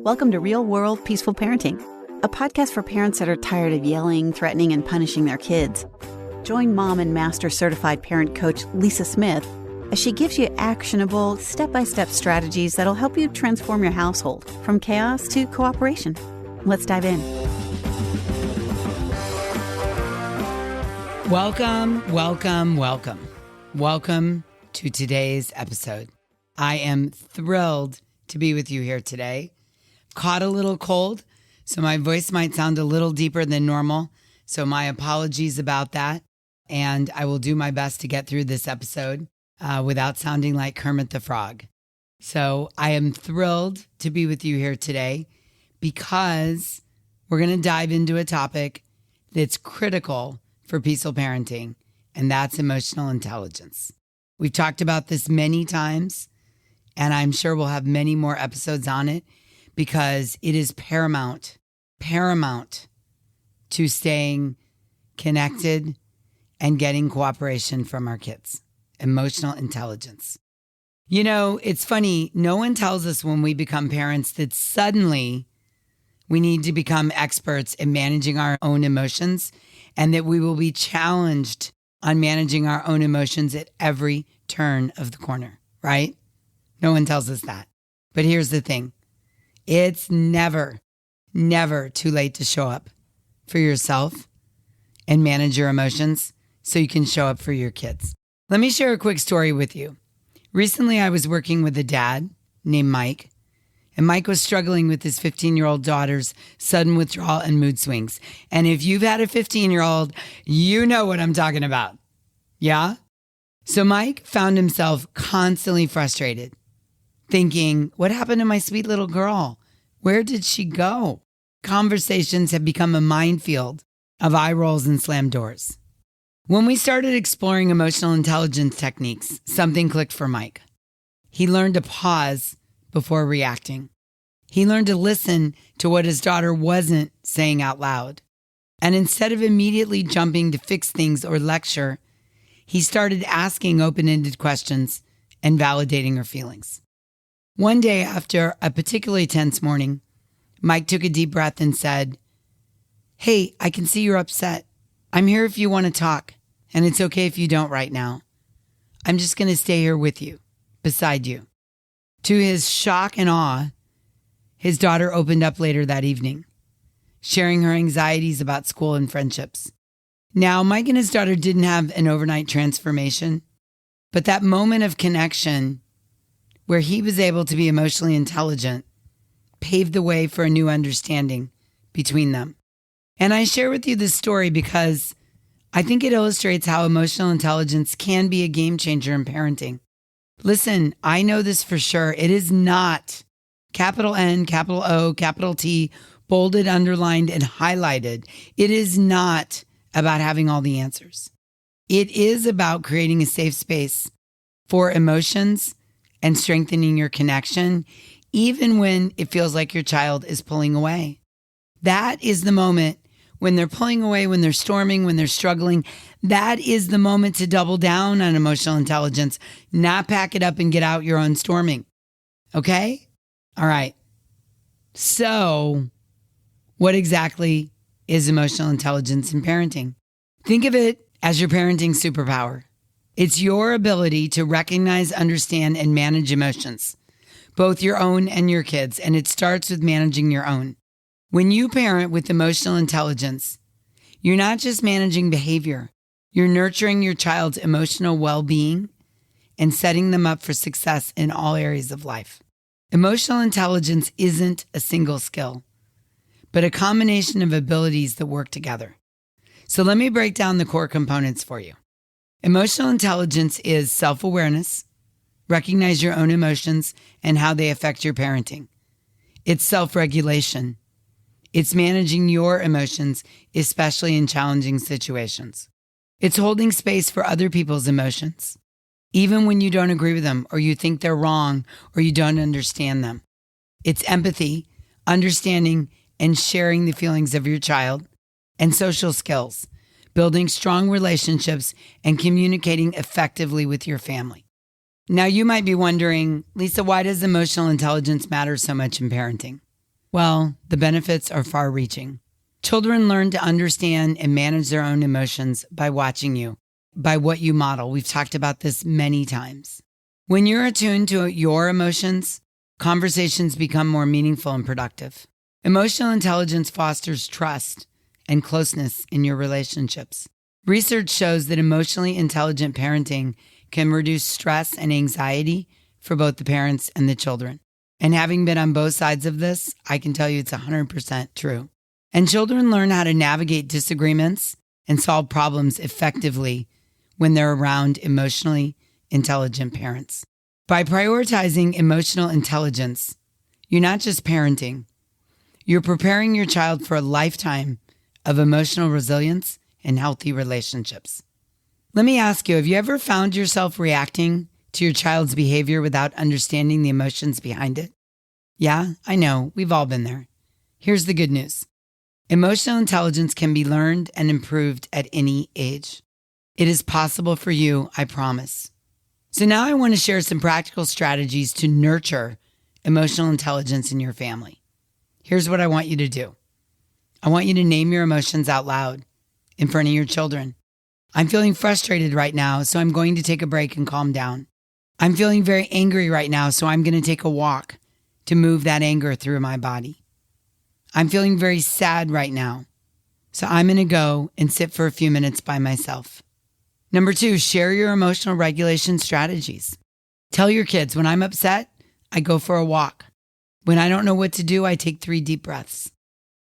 Welcome to Real World Peaceful Parenting, a podcast for parents that are tired of yelling, threatening, and punishing their kids. Join mom and master certified parent coach Lisa Smith as she gives you actionable, step-by-step strategies that'll help you transform your household from chaos to cooperation. Let's dive in. Welcome to today's episode. I am thrilled to be with you here today. Caught a little cold, so my voice might sound a little deeper than normal. So my apologies about that. And I will do my best to get through this episode without sounding like Kermit the Frog. So I am thrilled to be with you here today because we're going to dive into a topic that's critical for peaceful parenting, and that's emotional intelligence. We've talked about this many times, and I'm sure we'll have many more episodes on it because it is paramount to staying connected and getting cooperation from our kids. Emotional intelligence. You know, it's funny. No one tells us when we become parents that suddenly we need to become experts in managing our own emotions and that we will be challenged on managing our own emotions at every turn of the corner, right? No one tells us that. But here's the thing. It's never too late to show up for yourself and manage your emotions so you can show up for your kids. Let me share a quick story with you. Recently, I was working with a dad named Mike, and Mike was struggling with his 15-year-old daughter's sudden withdrawal and mood swings. And if you've had a 15-year-old, you know what I'm talking about. Yeah? So Mike found himself constantly frustrated, thinking, what happened to my sweet little girl? Where did she go? Conversations have become a minefield of eye rolls and slammed doors. When we started exploring emotional intelligence techniques, something clicked for Mike. He learned to pause before reacting. He learned to listen to what his daughter wasn't saying out loud. And instead of immediately jumping to fix things or lecture, he started asking open-ended questions and validating her feelings. One day after a particularly tense morning, Mike took a deep breath and said, "Hey, I can see you're upset. I'm here if you want to talk, and it's okay if you don't right now. I'm just going to stay here with you, beside you." To his shock and awe, his daughter opened up later that evening, sharing her anxieties about school and friendships. Now, Mike and his daughter didn't have an overnight transformation, but that moment of connection where he was able to be emotionally intelligent paved the way for a new understanding between them. And I share with you this story because I think it illustrates how emotional intelligence can be a game changer in parenting. Listen, I know this for sure. It is not capital N, capital O, capital T, bolded, underlined, and highlighted. It is not about having all the answers. It is about creating a safe space for emotions and strengthening your connection, even when it feels like your child is pulling away. That is the moment when they're pulling away, when they're storming, when they're struggling. That is the moment to double down on emotional intelligence, not pack it up and get out your own storming. Okay? All right. So, what exactly is emotional intelligence in parenting? Think of it as your parenting superpower. It's your ability to recognize, understand, and manage emotions, both your own and your kids, and it starts with managing your own. When you parent with emotional intelligence, you're not just managing behavior, you're nurturing your child's emotional well-being and setting them up for success in all areas of life. Emotional intelligence isn't a single skill, but a combination of abilities that work together. So let me break down the core components for you. Emotional intelligence is self-awareness, recognize your own emotions and how they affect your parenting. It's self-regulation. It's managing your emotions, especially in challenging situations. It's holding space for other people's emotions, even when you don't agree with them or you think they're wrong or you don't understand them. It's empathy, understanding and sharing the feelings of your child, and social skills, building strong relationships and communicating effectively with your family. Now, you might be wondering, Lisa, why does emotional intelligence matter so much in parenting? Well, the benefits are far-reaching. Children learn to understand and manage their own emotions by watching you, by what you model. We've talked about this many times. When you're attuned to your emotions, conversations become more meaningful and productive. Emotional intelligence fosters trust and closeness in your relationships. Research shows that emotionally intelligent parenting can reduce stress and anxiety for both the parents and the children. And having been on both sides of this, I can tell you it's 100% true. And children learn how to navigate disagreements and solve problems effectively when they're around emotionally intelligent parents. By prioritizing emotional intelligence, you're not just parenting, you're preparing your child for a lifetime of emotional resilience and healthy relationships. Let me ask you, have you ever found yourself reacting to your child's behavior without understanding the emotions behind it? Yeah, I know, we've all been there. Here's the good news. Emotional intelligence can be learned and improved at any age. It is possible for you, I promise. So now I want to share some practical strategies to nurture emotional intelligence in your family. Here's what I want you to do. I want you to name your emotions out loud in front of your children. I'm feeling frustrated right now, so I'm going to take a break and calm down. I'm feeling very angry right now, so I'm going to take a walk to move that anger through my body. I'm feeling very sad right now, so I'm going to go and sit for a few minutes by myself. Number 2, share your emotional regulation strategies. Tell your kids, when I'm upset, I go for a walk. When I don't know what to do, I take 3 deep breaths.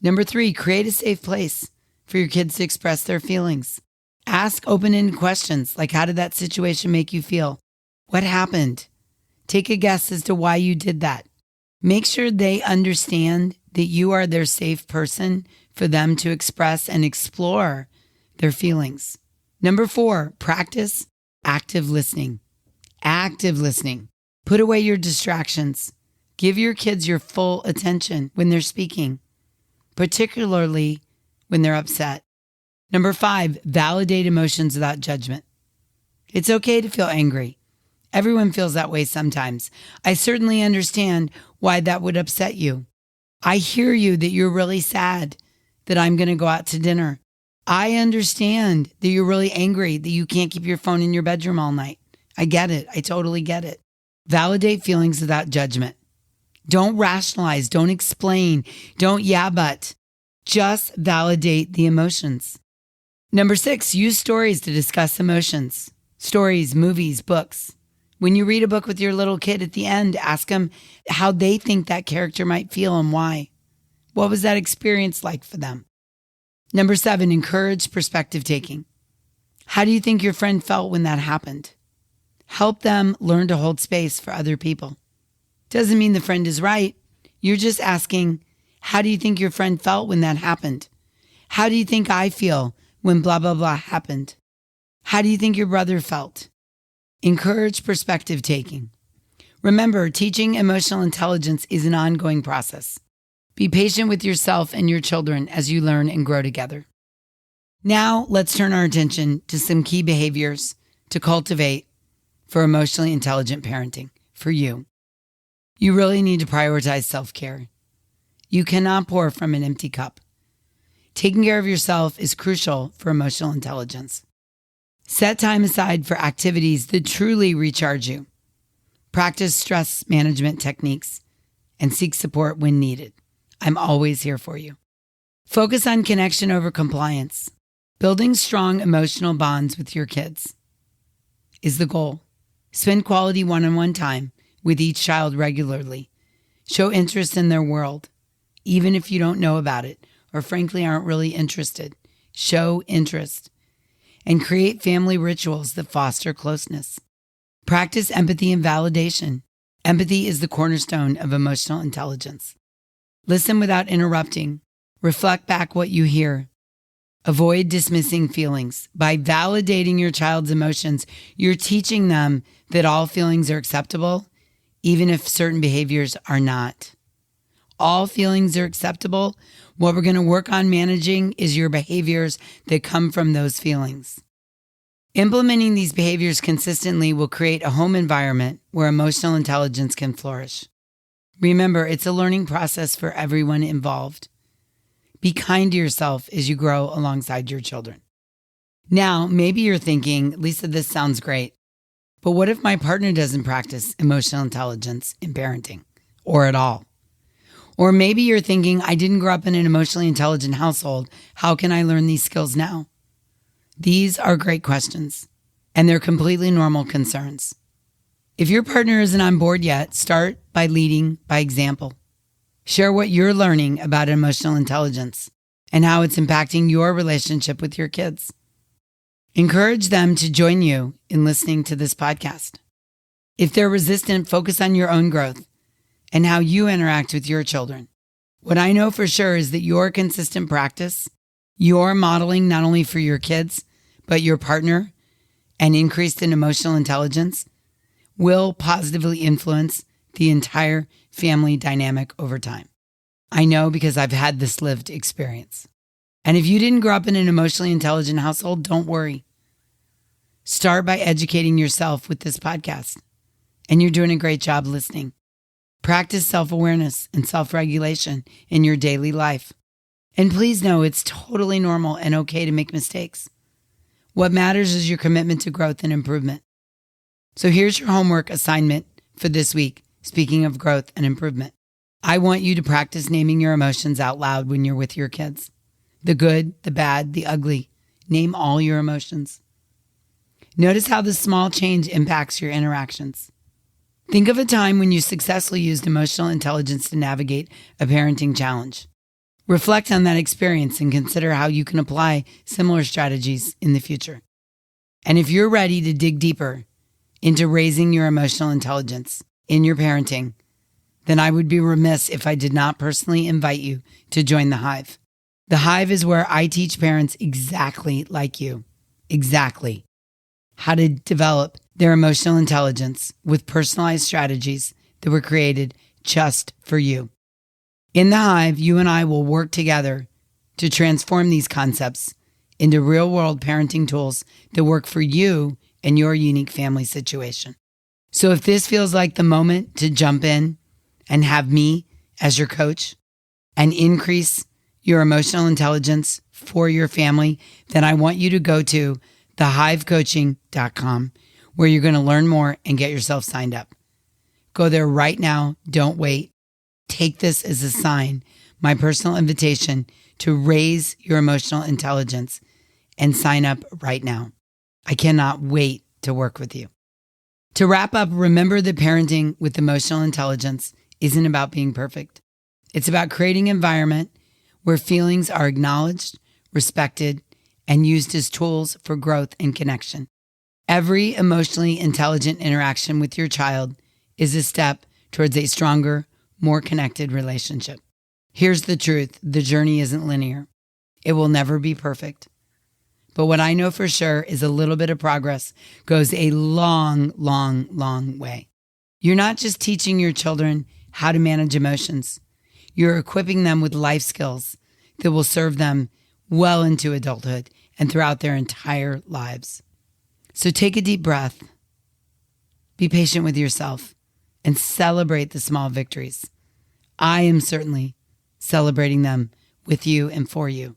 Number 3, create a safe place for your kids to express their feelings. Ask open-ended questions like, how did that situation make you feel? What happened? Take a guess as to why you did that. Make sure they understand that you are their safe person for them to express and explore their feelings. Number 4, practice active listening. Active listening. Put away your distractions. Give your kids your full attention when they're speaking, particularly when they're upset. Number 5, validate emotions without judgment. It's okay to feel angry. Everyone feels that way sometimes. I certainly understand why that would upset you. I hear you that you're really sad that I'm going to go out to dinner. I understand that you're really angry that you can't keep your phone in your bedroom all night. I get it. I totally get it. Validate feelings without judgment. Don't rationalize. Don't explain. Don't yeah, but. Just validate the emotions. Number 6, use stories to discuss emotions. Stories, movies, books. When you read a book with your little kid at the end, ask them how they think that character might feel and why. What was that experience like for them? Number 7, encourage perspective taking. How do you think your friend felt when that happened? Help them learn to hold space for other people. Doesn't mean the friend is right. You're just asking, how do you think your friend felt when that happened? How do you think I feel when blah, blah, blah happened? How do you think your brother felt? Encourage perspective taking. Remember, teaching emotional intelligence is an ongoing process. Be patient with yourself and your children as you learn and grow together. Now, let's turn our attention to some key behaviors to cultivate for emotionally intelligent parenting for you. You really need to prioritize self-care. You cannot pour from an empty cup. Taking care of yourself is crucial for emotional intelligence. Set time aside for activities that truly recharge you. Practice stress management techniques and seek support when needed. I'm always here for you. Focus on connection over compliance. Building strong emotional bonds with your kids is the goal. Spend quality one-on-one time with each child regularly. Show interest in their world, even if you don't know about it or frankly aren't really interested. Show interest and create family rituals that foster closeness. Practice empathy and validation. Empathy is the cornerstone of emotional intelligence. Listen without interrupting. Reflect back what you hear. Avoid dismissing feelings. By validating your child's emotions, you're teaching them that all feelings are acceptable, even if certain behaviors are not. All feelings are acceptable. What we're going to work on managing is your behaviors that come from those feelings. Implementing these behaviors consistently will create a home environment where emotional intelligence can flourish. Remember, it's a learning process for everyone involved. Be kind to yourself as you grow alongside your children. Now, maybe you're thinking, Lisa, this sounds great, but what if my partner doesn't practice emotional intelligence in parenting or at all? Or maybe you're thinking, I didn't grow up in an emotionally intelligent household. How can I learn these skills now? These are great questions, and they're completely normal concerns. If your partner isn't on board yet, start by leading by example. Share what you're learning about emotional intelligence and how it's impacting your relationship with your kids. Encourage them to join you in listening to this podcast. If they're resistant, focus on your own growth and how you interact with your children. What I know for sure is that your consistent practice, your modeling not only for your kids, but your partner, and increased in emotional intelligence will positively influence the entire family dynamic over time. I know because I've had this lived experience. And if you didn't grow up in an emotionally intelligent household, don't worry. Start by educating yourself with this podcast. And you're doing a great job listening. Practice self-awareness and self-regulation in your daily life. And please know it's totally normal and okay to make mistakes. What matters is your commitment to growth and improvement. So here's your homework assignment for this week. Speaking of growth and improvement, I want you to practice naming your emotions out loud when you're with your kids. The good, the bad, the ugly. Name all your emotions. Notice how this small change impacts your interactions. Think of a time when you successfully used emotional intelligence to navigate a parenting challenge. Reflect on that experience and consider how you can apply similar strategies in the future. And if you're ready to dig deeper into raising your emotional intelligence in your parenting, then I would be remiss if I did not personally invite you to join the Hive. The Hive is where I teach parents exactly like you, exactly how to develop their emotional intelligence with personalized strategies that were created just for you. In the Hive, you and I will work together to transform these concepts into real-world parenting tools that work for you and your unique family situation. So if this feels like the moment to jump in and have me as your coach and increase your emotional intelligence for your family, then I want you to go to thehivecoaching.com where you're going to learn more and get yourself signed up. Go there right now. Don't wait. Take this as a sign, my personal invitation to raise your emotional intelligence, and sign up right now. I cannot wait to work with you. To wrap up, remember that parenting with emotional intelligence isn't about being perfect. It's about creating an environment where feelings are acknowledged, respected, and used as tools for growth and connection. Every emotionally intelligent interaction with your child is a step towards a stronger, more connected relationship. Here's the truth. The journey isn't linear. It will never be perfect. But what I know for sure is a little bit of progress goes a long, long, long way. You're not just teaching your children how to manage emotions. You're equipping them with life skills that will serve them well into adulthood and throughout their entire lives. So take a deep breath. Be patient with yourself and celebrate the small victories. I am certainly celebrating them with you and for you.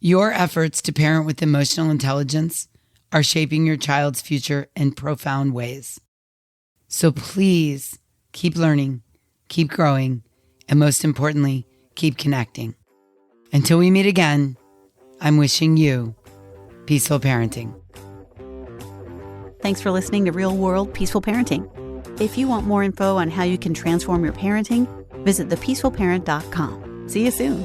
Your efforts to parent with emotional intelligence are shaping your child's future in profound ways. So please keep learning, keep growing, and most importantly, keep connecting. Until we meet again, I'm wishing you peaceful parenting. Thanks for listening to Real World Peaceful Parenting. If you want more info on how you can transform your parenting, visit thepeacefulparent.com. See you soon.